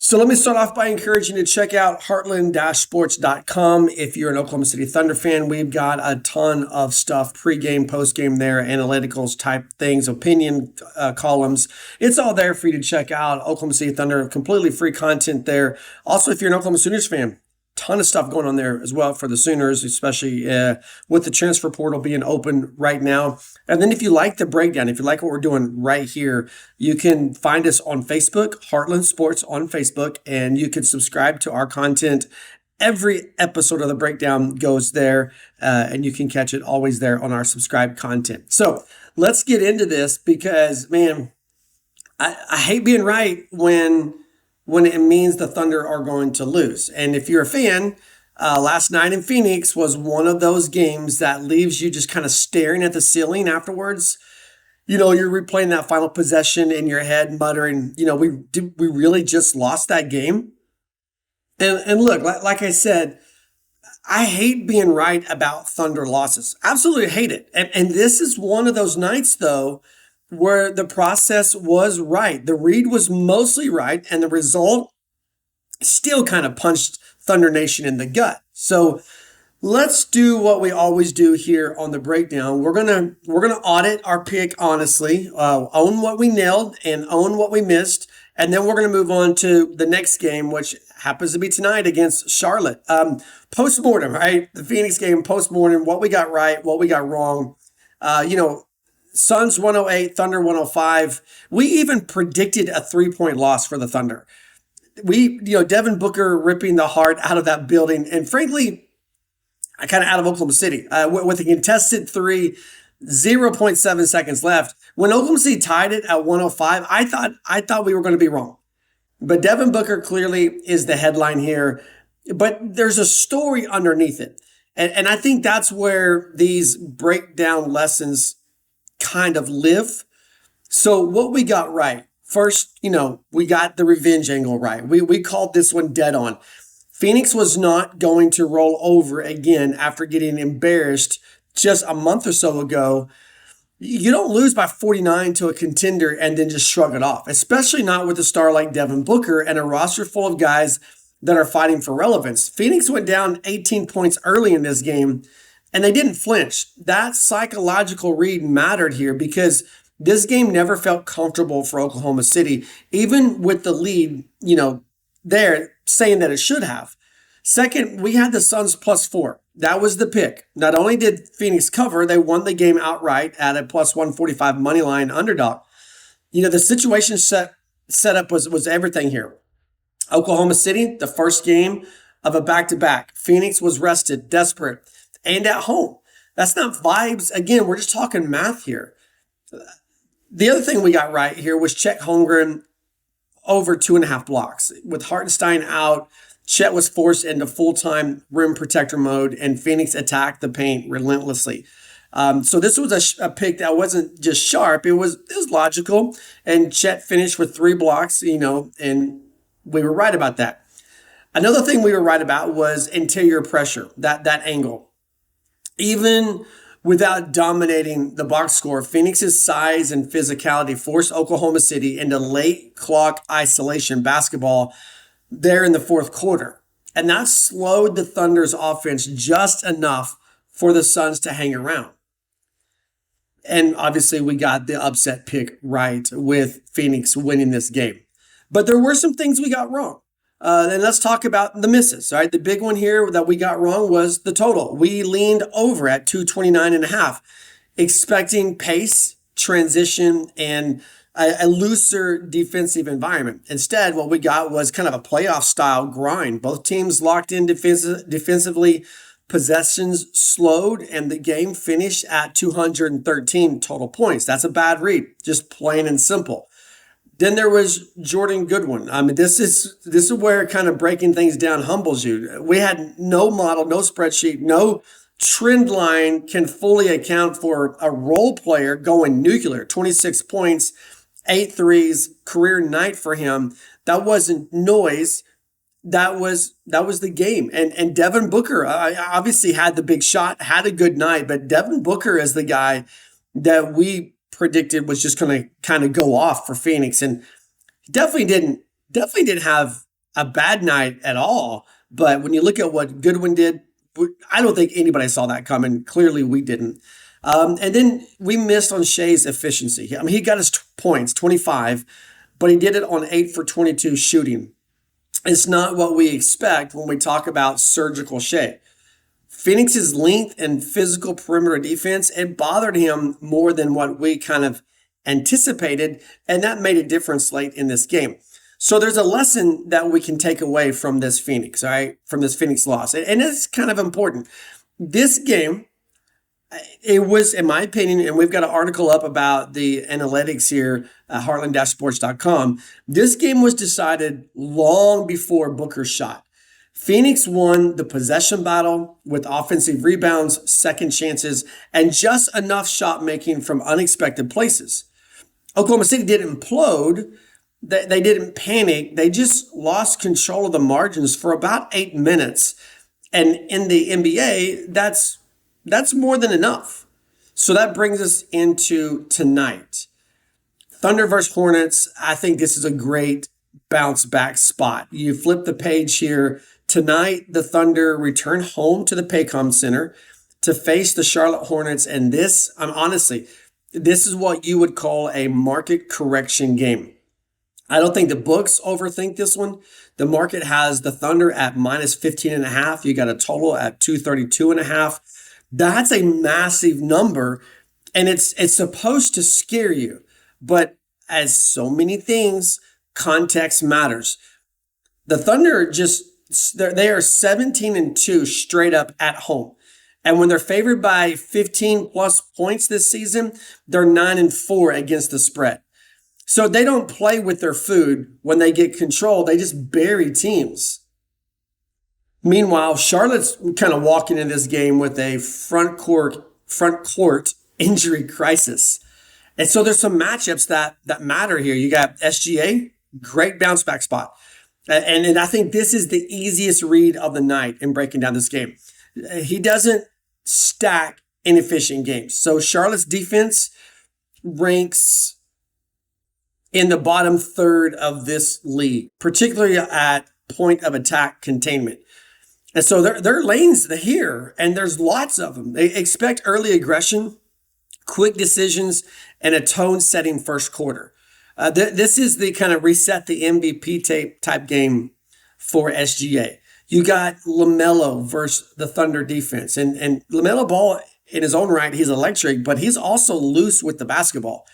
So let me start off by encouraging you to check out heartland-sports.com. If you're an Oklahoma City Thunder fan, we've got a ton of stuff, pregame, postgame there, analyticals type things, opinion columns. It's all there for you to check out. Oklahoma City Thunder, completely free content there. Also, if you're an Oklahoma Sooners fan, ton of stuff going on there as well for the Sooners, especially with the transfer portal being open right now. And then if you like the breakdown, if you like what we're doing right here, you can find us on Facebook, Heartland Sports on Facebook, and you can subscribe to our content. Every episode of the breakdown goes there, and you can catch it always there on our subscribed content. So let's get into this because, man, I hate being right when it means the Thunder are going to lose. And if you're a fan, last night in Phoenix was one of those games that leaves you just kind of staring at the ceiling afterwards. You know, you're replaying that final possession in your head, muttering, we really just lost that game? And look, like I said, I hate being right about Thunder losses. Absolutely hate it. And this is one of those nights, though, where the process was right. The read was mostly right, and the result still kind of punched Thunder Nation in the gut. So let's do what we always do here on the breakdown. We're gonna audit our pick honestly, own what we nailed and own what we missed, and then we're gonna move on to the next game, which happens to be tonight against Charlotte. Post-mortem, right? The Phoenix game, post-mortem, what we got right, what we got wrong. Suns 108, Thunder 105. We even predicted a 3-point loss for the Thunder. Devin Booker ripping the heart out of that building, and frankly, kind of out of Oklahoma City with a contested three, 0.7 seconds left. When Oklahoma City tied it at 105, I thought we were going to be wrong. But Devin Booker clearly is the headline here, but there's a story underneath it. And I think that's where these breakdown lessons kind of live. So what we got right, first, we got the revenge angle right. We called this one dead on. Phoenix was not going to roll over again after getting embarrassed just a month or so ago. You don't lose by 49 to a contender and then just shrug it off, especially not with a star like Devin Booker and a roster full of guys that are fighting for relevance. Phoenix went down 18 points early in this game, and they didn't flinch. That psychological read mattered here because this game never felt comfortable for Oklahoma City, even with the lead, there saying that it should have. Second, we had the Suns +4. That was the pick. Not only did Phoenix cover, they won the game outright at a +145 money line underdog. The situation set up was everything here. Oklahoma City, the first game of a back-to-back. Phoenix was rested, desperate, and at home. That's not vibes. Again, we're just talking math here. The other thing we got right here was Chet Holmgren over 2.5 blocks. With Hartenstein out, Chet was forced into full-time rim protector mode, and Phoenix attacked the paint relentlessly. So this was a pick that wasn't just sharp. It was logical, and Chet finished with 3 blocks, and we were right about that. Another thing we were right about was interior pressure, that angle. Even without dominating the box score, Phoenix's size and physicality forced Oklahoma City into late clock isolation basketball there in the fourth quarter. And that slowed the Thunder's offense just enough for the Suns to hang around. And obviously we got the upset pick right with Phoenix winning this game. But there were some things we got wrong. And let's talk about the misses. All right, the big one here that we got wrong was the total. We leaned over at 229.5, expecting pace, transition, and a looser defensive environment. Instead, what we got was kind of a playoff style grind. Both teams locked in defensively, possessions slowed, and the game finished at 213 total points. That's a bad read, just plain and simple. Then there was Jordan Goodwin. I mean, this is where kind of breaking things down humbles you. We had no model, no spreadsheet, no trend line can fully account for a role player going nuclear. 26 points, 8 threes, career night for him. That wasn't noise. That was the game. And Devin Booker obviously had the big shot, had a good night, but Devin Booker is the guy that we predicted was just going to kind of go off for Phoenix, and definitely didn't have a bad night at all. But when you look at what Goodwin did, I don't think anybody saw that coming. Clearly, we didn't. And then we missed on Shea's efficiency. I mean, he got his points, 25, but he did it on 8 for 22 shooting. It's not what we expect when we talk about surgical Shea. Phoenix's length and physical perimeter defense, it bothered him more than what we kind of anticipated, and that made a difference late in this game. So there's a lesson that we can take away from this Phoenix, all right, from this Phoenix loss. And it's kind of important. This game, it was, in my opinion, and we've got an article up about the analytics here at heartland-sports.com. This game was decided long before Booker shot. Phoenix won the possession battle with offensive rebounds, second chances, and just enough shot making from unexpected places. Oklahoma City didn't implode. They didn't panic. They just lost control of the margins for about 8 minutes. And in the NBA, that's more than enough. So that brings us into tonight. Thunder versus Hornets. I think this is a great bounce back spot. You flip the page here. Tonight, the Thunder return home to the Paycom Center to face the Charlotte Hornets. And this, honestly, this is what you would call a market correction game. I don't think the books overthink this one. The market has the Thunder at minus 15.5. You got a total at 232.5. That's a massive number, and it's supposed to scare you. But as so many things, context matters. The Thunder they are 17-2 straight up at home. And when they're favored by 15 plus points this season, they're 9-4 against the spread. So they don't play with their food when they get control. They just bury teams. Meanwhile, Charlotte's kind of walking in this game with a front court injury crisis. And so there's some matchups that matter here. You got SGA, great bounce back spot. And I think this is the easiest read of the night in breaking down this game. He doesn't stack inefficient games. So Charlotte's defense ranks in the bottom third of this league, particularly at point of attack containment. And so their lanes here, and there's lots of them. They expect early aggression, quick decisions, and a tone-setting first quarter. This is the kind of reset the MVP type game for SGA. You got LaMelo versus the Thunder defense. And LaMelo Ball, in his own right, he's electric, but he's also loose with the basketball.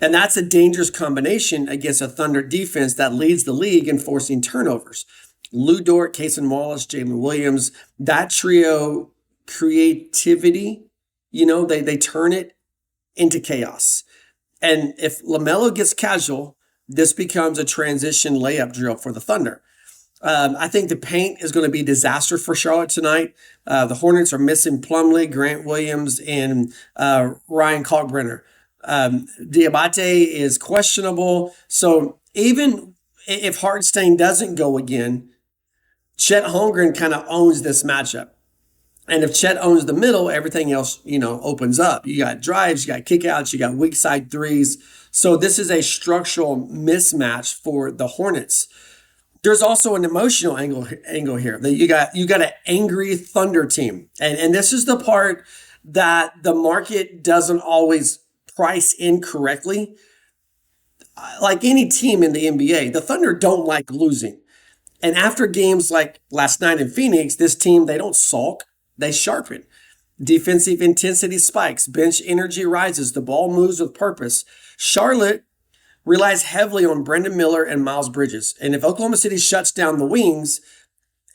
And that's a dangerous combination against a Thunder defense that leads the league in forcing turnovers. Lou Dort, Cason Wallace, Jalen Williams, that trio, creativity, they turn it into chaos. And if LaMelo gets casual, this becomes a transition layup drill for the Thunder. I think the paint is going to be a disaster for Charlotte tonight. The Hornets are missing Plumlee, Grant Williams, and Ryan Kalkbrenner. Diabate is questionable. So even if Hartenstein doesn't go again, Chet Holmgren kind of owns this matchup. And if Chet owns the middle, everything else, opens up. You got drives, you got kickouts, you got weak side threes. So this is a structural mismatch for the Hornets. There's also an emotional angle here. That you got an angry Thunder team. And this is the part that the market doesn't always price in correctly. Like any team in the NBA, the Thunder don't like losing. And after games like last night in Phoenix, this team, they don't sulk, they sharpen. Defensive intensity spikes, bench energy rises, the ball moves with purpose. Charlotte relies heavily on Brendan Miller and Miles Bridges. And if Oklahoma City shuts down the wings,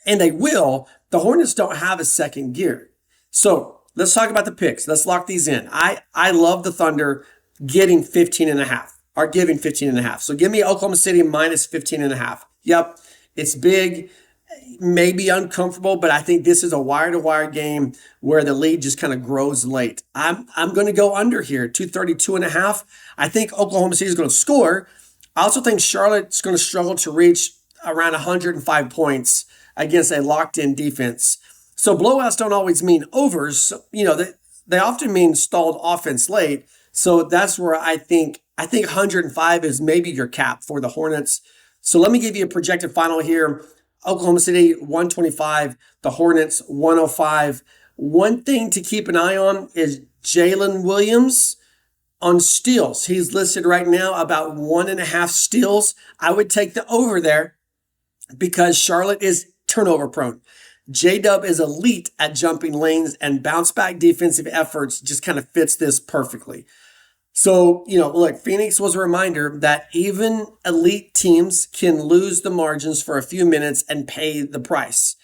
and they will, the Hornets don't have a second gear. So let's talk about the picks. Let's lock these in. I love the Thunder getting 15.5 or giving 15.5. So give me Oklahoma City minus 15.5. Yep. It's big, maybe uncomfortable, but I think this is a wire-to-wire game where the lead just kind of grows late. I'm going to go under here, 232.5. I think Oklahoma City is going to score. I also think Charlotte's going to struggle to reach around 105 points against a locked-in defense. So blowouts don't always mean overs. They often mean stalled offense late. So that's where I think 105 is maybe your cap for the Hornets. So let me give you a projected final here. Oklahoma City 125, the Hornets 105. One thing to keep an eye on is Jalen Williams on steals. He's listed right now about 1.5 steals. I would take the over there because Charlotte is turnover prone. J-Dub is elite at jumping lanes, and bounce back defensive efforts just kind of fits this perfectly. So, look, Phoenix was a reminder that even elite teams can lose the margins for a few minutes and pay the price.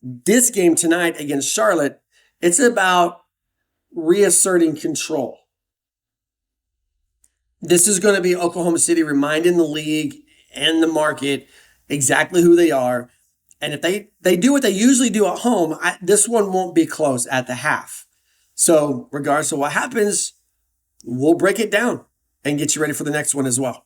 This game tonight against Charlotte, it's about reasserting control. This is going to be Oklahoma City reminding the league and the market exactly who they are. And if they do what they usually do at home, this one won't be close at the half. So regardless of what happens, we'll break it down and get you ready for the next one as well.